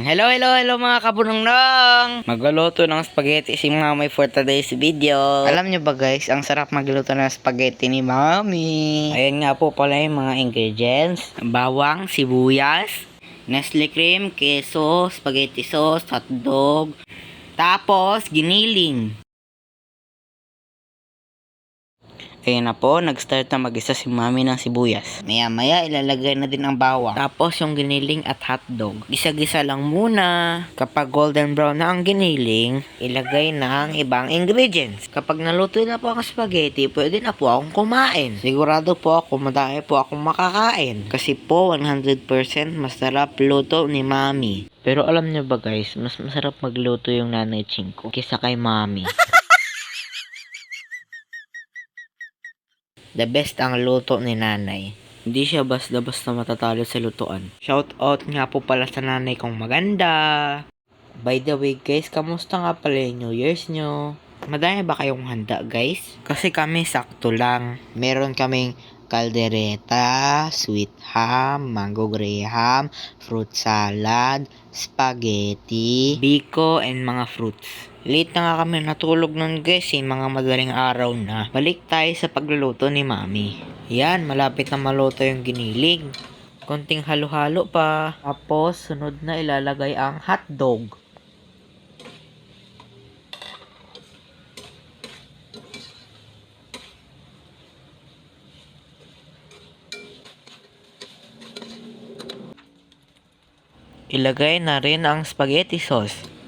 Hello mga kabunong-nong! Magluluto ng spaghetti si Mami for today's video. Alam nyo ba guys, ang sarap magluto ng spaghetti ni Mami. Ayan nga po pala yung mga ingredients. Bawang, sibuyas, Nestle cream, keso, spaghetti sauce, hotdog, tapos giniling. Ayan na po, nag-start na mag-isa si Mami ng sibuyas. Maya-maya, ilalagay na din ang bawang. Tapos yung giniling at hotdog. Gisa-gisa lang muna. Kapag golden brown na ang giniling, ilagay na ang ibang ingredients. Kapag naluto na po ang spaghetti, pwede na po akong kumain. Sigurado po ako, madami po akong makakain. Kasi po, 100% masarap luto ni Mami. Pero alam nyo ba guys, mas masarap magluto yung nanay Chinko kaysa kay Mami. The best ang luto ni nanay. Hindi siya basta-basta matatalo sa lutuan. Shout out nga po pala sa nanay kong maganda. By the way guys, kamusta nga pala yung New Year's nyo? Madami ba kayong handa guys? Kasi kami sakto lang. Meron kaming kaldereta, sweet ham, mango graham, fruit salad, spaghetti, biko, and mga fruits. Late na nga kami natulog nun guys, mga madaling araw na. Balik tayo sa pagluluto ni Mami. Yan, malapit na maluto yung giniling. Konting halo-halo pa. Tapos, sunod na ilalagay ang hotdog. Ilagay na rin ang spaghetti sauce.